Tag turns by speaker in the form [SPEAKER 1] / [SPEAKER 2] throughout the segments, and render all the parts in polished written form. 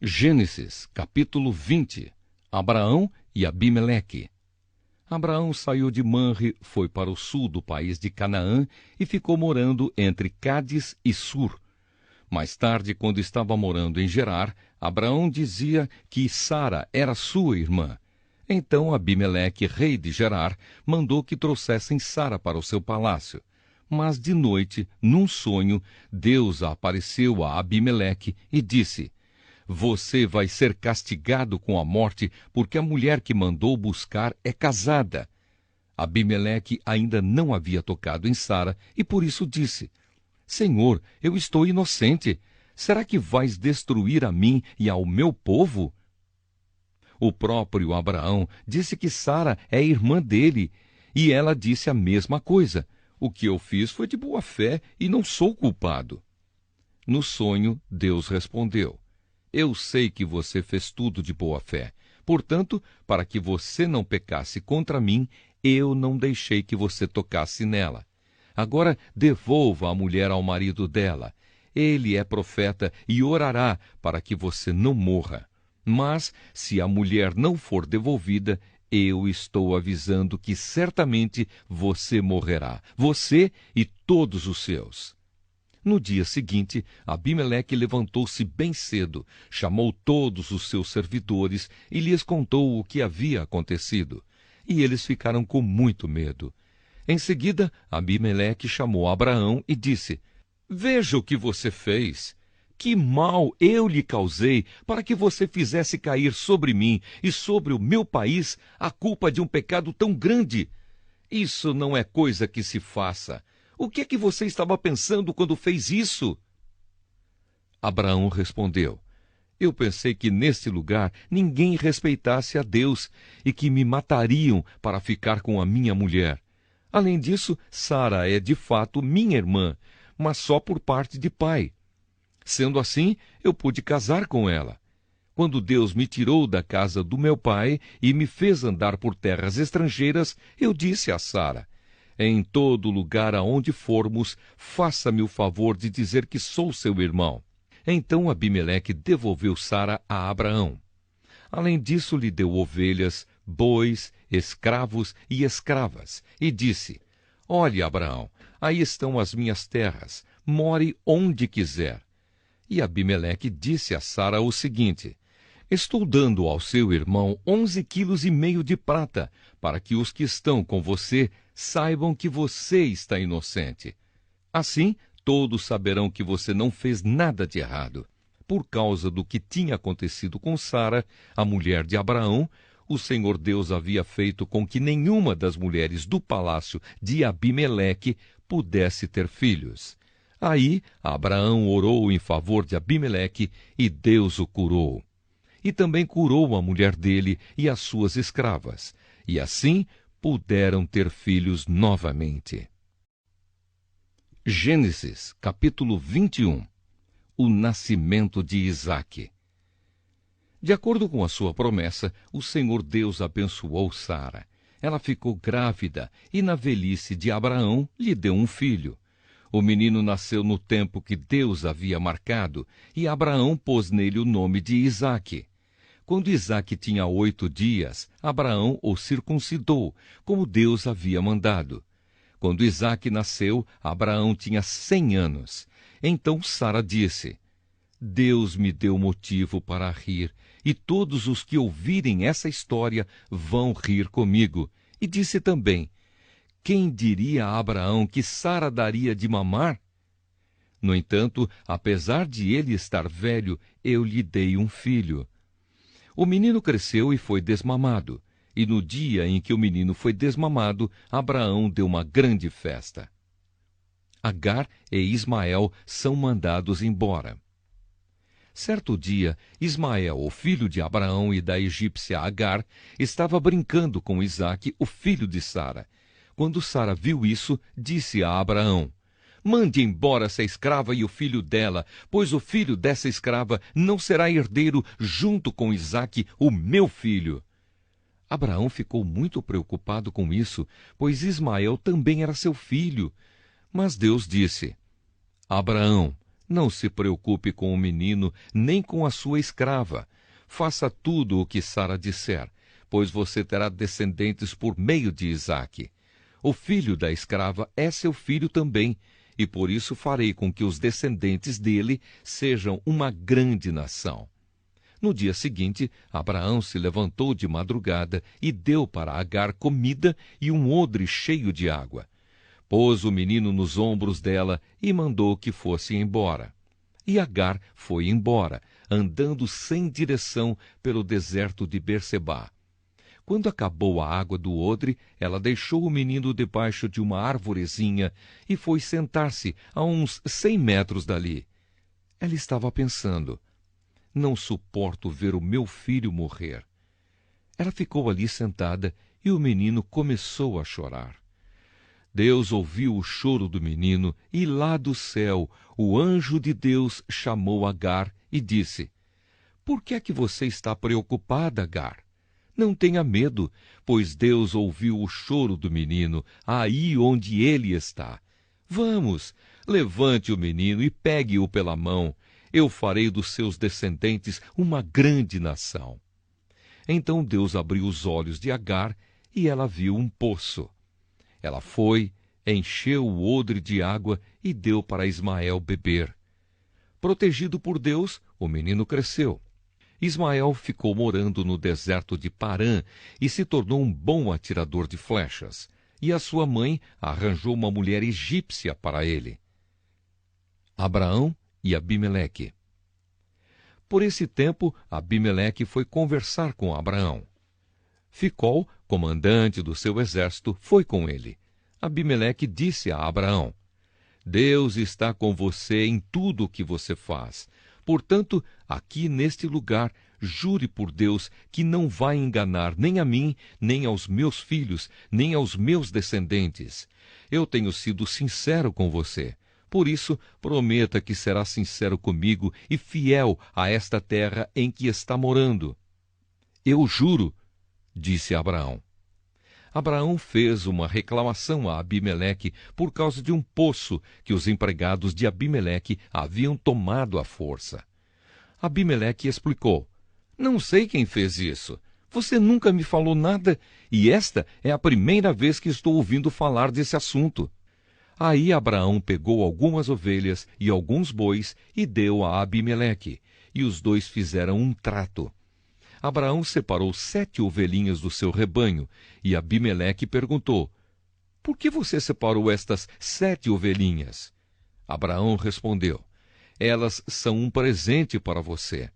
[SPEAKER 1] Gênesis, capítulo 20. Abraão e Abimeleque. Abraão saiu de Manre, foi para o sul do país de Canaã e ficou morando entre Cádiz e Sur. Mais tarde, quando estava morando em Gerar, Abraão dizia que Sara era sua irmã. Então Abimeleque, rei de Gerar, mandou que trouxessem Sara para o seu palácio. Mas de noite, num sonho, Deus apareceu a Abimeleque e disse: "Você vai ser castigado com a morte, porque a mulher que mandou buscar é casada." Abimeleque ainda não havia tocado em Sara e por isso disse: "Senhor, eu estou inocente. Será que vais destruir a mim e ao meu povo?" O próprio Abraão disse que Sara é irmã dele, e ela disse a mesma coisa. "O que eu fiz foi de boa fé e não sou culpado." No sonho, Deus respondeu: "Eu sei que você fez tudo de boa fé. Portanto, para que você não pecasse contra mim, eu não deixei que você tocasse nela. Agora devolva a mulher ao marido dela. Ele é profeta e orará para que você não morra. Mas, se a mulher não for devolvida, eu estou avisando que certamente você morrerá, você e todos os seus." No dia seguinte, Abimeleque levantou-se bem cedo, chamou todos os seus servidores e lhes contou o que havia acontecido. E eles ficaram com muito medo. Em seguida, Abimeleque chamou Abraão e disse: "Veja o que você fez. Que mal eu lhe causei para que você fizesse cair sobre mim e sobre o meu país a culpa de um pecado tão grande. Isso não é coisa que se faça. O que é que você estava pensando quando fez isso?" Abraão respondeu: "Eu pensei que neste lugar ninguém respeitasse a Deus e que me matariam para ficar com a minha mulher. Além disso, Sara é de fato minha irmã, mas só por parte de pai. Sendo assim, eu pude casar com ela. Quando Deus me tirou da casa do meu pai e me fez andar por terras estrangeiras, eu disse a Sara: em todo lugar aonde formos, faça-me o favor de dizer que sou seu irmão." Então Abimeleque devolveu Sara a Abraão. Além disso, lhe deu ovelhas, bois, escravos e escravas, e disse: "Olhe, Abraão, aí estão as minhas terras, more onde quiser." E Abimeleque disse a Sara o seguinte: "Estou dando ao seu irmão 11,5 quilos de prata, para que os que estão com você saibam que você está inocente. Assim, todos saberão que você não fez nada de errado." Por causa do que tinha acontecido com Sara, a mulher de Abraão, o Senhor Deus havia feito com que nenhuma das mulheres do palácio de Abimeleque pudesse ter filhos. Aí Abraão orou em favor de Abimeleque e Deus o curou. E também curou a mulher dele e as suas escravas, e assim puderam ter filhos novamente. Gênesis, capítulo 21. O nascimento de Isaque. De acordo com a sua promessa, o Senhor Deus abençoou Sara. Ela ficou grávida e, na velhice de Abraão, lhe deu um filho. O menino nasceu no tempo que Deus havia marcado, e Abraão pôs nele o nome de Isaque. Quando Isaque tinha 8 dias, Abraão o circuncidou, como Deus havia mandado. Quando Isaque nasceu, Abraão tinha 100 anos. Então Sara disse: "Deus me deu motivo para rir, e todos os que ouvirem essa história vão rir comigo." E disse também: "Quem diria a Abraão que Sara daria de mamar?" No entanto, apesar de ele estar velho, eu lhe dei um filho. O menino cresceu e foi desmamado. E no dia em que o menino foi desmamado, Abraão deu uma grande festa. Agar e Ismael são mandados embora. Certo dia, Ismael, o filho de Abraão e da egípcia Agar, estava brincando com Isaque, o filho de Sara. Quando Sara viu isso, disse a Abraão: "Mande embora essa escrava e o filho dela, pois o filho dessa escrava não será herdeiro junto com Isaque, o meu filho." Abraão ficou muito preocupado com isso, pois Ismael também era seu filho. Mas Deus disse: "Abraão, Não se preocupe com o menino, nem com a sua escrava. Faça tudo o que Sara disser, pois você terá descendentes por meio de Isaque. O filho da escrava é seu filho também, e por isso farei com que os descendentes dele sejam uma grande nação. No dia seguinte, Abraão se levantou de madrugada e deu para Agar comida e um odre cheio de água. Pôs o menino nos ombros dela e mandou que fosse embora. E Agar foi embora, andando sem direção pelo deserto de Bersebá. Quando acabou a água do odre, ela deixou o menino debaixo de uma arvorezinha e foi sentar-se a uns 100 metros dali. Ela estava pensando: não suporto ver o meu filho morrer. Ela ficou ali sentada e o menino começou a chorar. Deus ouviu o choro do menino e lá do céu o anjo de Deus chamou Agar e disse: por que é que você está preocupada, Agar? Não tenha medo, pois Deus ouviu o choro do menino aí onde ele está. Vamos, levante o menino e pegue-o pela mão. Eu farei dos seus descendentes uma grande nação. Então Deus abriu os olhos de Agar e ela viu um poço. Ela foi, encheu o odre de água e deu para Ismael beber. Protegido por Deus, o menino cresceu. Ismael ficou morando no deserto de Parã e se tornou um bom atirador de flechas. E a sua mãe arranjou uma mulher egípcia para ele. Abraão e Abimeleque. Por esse tempo, Abimeleque foi conversar com Abraão. Ficol, comandante do seu exército, foi com ele. Abimeleque disse a Abraão: Deus está com você em tudo o que você faz. Portanto, aqui neste lugar, jure por Deus que não vai enganar nem a mim, nem aos meus filhos, nem aos meus descendentes. Eu tenho sido sincero com você. Por isso, prometa que será sincero comigo e fiel a esta terra em que está morando. Eu juro, disse Abraão. Abraão fez uma reclamação a Abimeleque por causa de um poço que os empregados de Abimeleque haviam tomado à força. Abimeleque explicou: não sei quem fez isso. Você nunca me falou nada e esta é a primeira vez que estou ouvindo falar desse assunto. Aí Abraão pegou algumas ovelhas e alguns bois e deu a Abimeleque, e os dois fizeram um trato. Abraão separou 7 ovelhinhas do seu rebanho, e Abimeleque perguntou: por que você separou estas 7 ovelhinhas? Abraão respondeu: elas são um presente para você.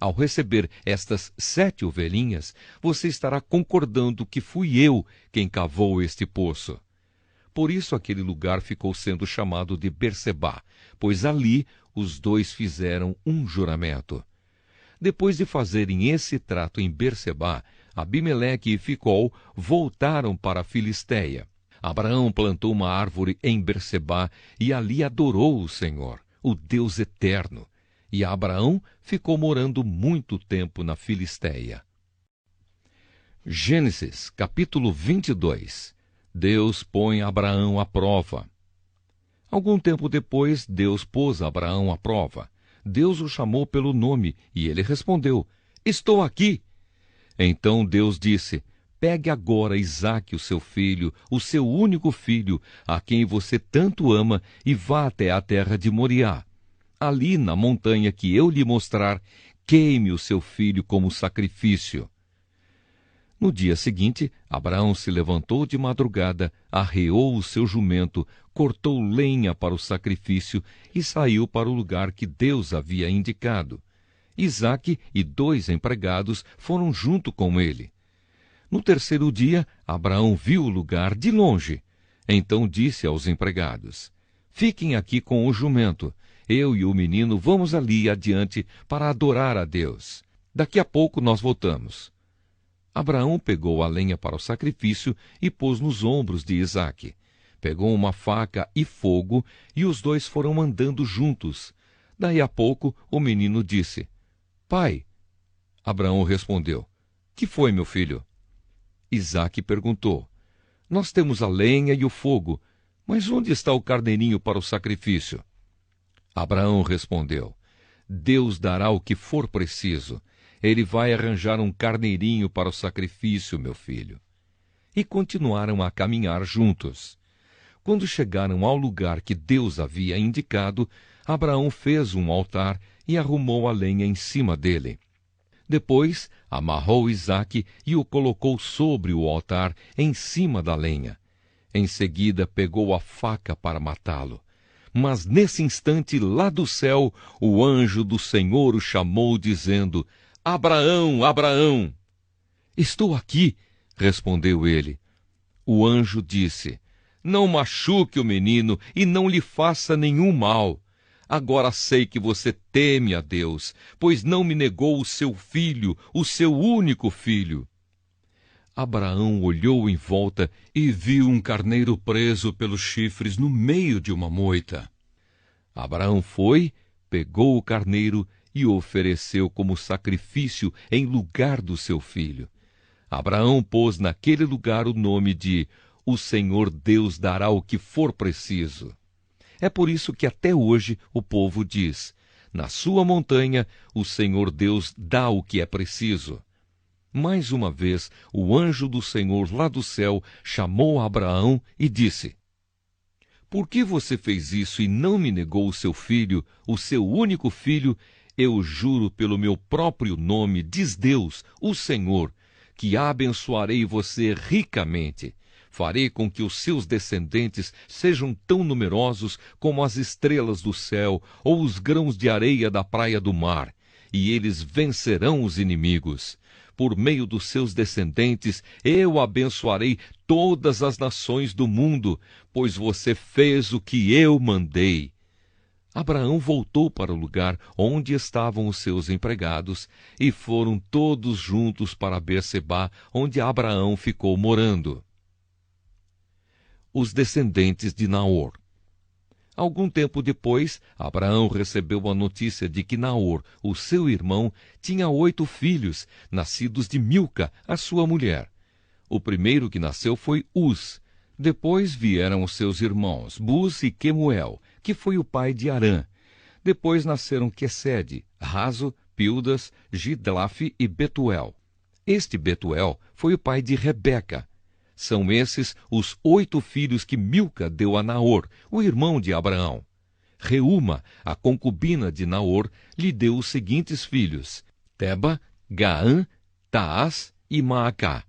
[SPEAKER 1] Ao receber estas 7 ovelhinhas, você estará concordando que fui eu quem cavou este poço. Por isso aquele lugar ficou sendo chamado de Bersebá, pois ali os dois fizeram um juramento. Depois de fazerem esse trato em Bersebá, Abimeleque e Ficol voltaram para a Filisteia. Abraão plantou uma árvore em Bersebá e ali adorou o Senhor, o Deus eterno. E Abraão ficou morando muito tempo na Filisteia. Gênesis, capítulo 22. Deus põe Abraão à prova. Algum tempo depois, Deus pôs Abraão à prova. Deus o chamou pelo nome e ele respondeu: estou aqui. Então Deus disse: pegue agora Isaque, o seu filho, o seu único filho, a quem você tanto ama, e vá até a terra de Moriá. Ali, na montanha que eu lhe mostrar, queime o seu filho como sacrifício. No dia seguinte, Abraão se levantou de madrugada, arreou o seu jumento, cortou lenha para o sacrifício e saiu para o lugar que Deus havia indicado. Isaque e 2 empregados foram junto com ele. No terceiro dia, Abraão viu o lugar de longe. Então disse aos empregados: fiquem aqui com o jumento. Eu e o menino vamos ali adiante para adorar a Deus. Daqui a pouco nós voltamos. Abraão pegou a lenha para o sacrifício e pôs nos ombros de Isaque. Pegou uma faca e fogo, e os dois foram andando juntos. Daí a pouco, o menino disse: pai. Abraão respondeu: que foi, meu filho? Isaque perguntou: nós temos a lenha e o fogo, mas onde está o carneirinho para o sacrifício? Abraão respondeu: Deus dará o que for preciso. Ele vai arranjar um carneirinho para o sacrifício, meu filho. E continuaram a caminhar juntos. Quando chegaram ao lugar que Deus havia indicado, Abraão fez um altar e arrumou a lenha em cima dele. Depois amarrou Isaque e o colocou sobre o altar, em cima da lenha. Em seguida pegou a faca para matá-lo. Mas nesse instante, lá do céu, o anjo do Senhor o chamou, dizendo: Abraão, Abraão! Estou aqui, respondeu ele. O anjo disse: Não machuque o menino e não lhe faça nenhum mal. Agora sei que você teme a Deus, pois não me negou o seu filho, o seu único filho. Abraão olhou em volta e viu um carneiro preso pelos chifres no meio de uma moita. Abraão foi, pegou o carneiro e o ofereceu como sacrifício em lugar do seu filho. Abraão pôs naquele lugar o nome de O Senhor Deus dará o que for preciso. É por isso que até hoje o povo diz: Na sua montanha o Senhor Deus dá o que é preciso. Mais uma vez, o anjo do Senhor lá do céu chamou Abraão e disse: Por que você fez isso e não me negou o seu filho, o seu único filho? Eu juro pelo meu próprio nome, diz Deus, o Senhor, que abençoarei você ricamente. Farei com que os seus descendentes sejam tão numerosos como as estrelas do céu ou os grãos de areia da praia do mar, e eles vencerão os inimigos. Por meio dos seus descendentes, eu abençoarei todas as nações do mundo, pois você fez o que eu mandei. Abraão voltou para o lugar onde estavam os seus empregados, e foram todos juntos para Berseba, onde Abraão ficou morando. Os descendentes de Naor. Algum tempo depois, Abraão recebeu a notícia de que Naor, o seu irmão, tinha 8 filhos, nascidos de Milca, a sua mulher. O primeiro que nasceu foi Uz. Depois vieram os seus irmãos, Buz e Quemuel, que foi o pai de Arã. Depois nasceram Quesede, Razo, Pildas, Gidlaf e Betuel. Este Betuel foi o pai de Rebeca. São esses os 8 filhos que Milca deu a Naor, o irmão de Abraão. Reúma, a concubina de Naor, lhe deu os seguintes filhos: Teba, Gaã, Taás e Maacá.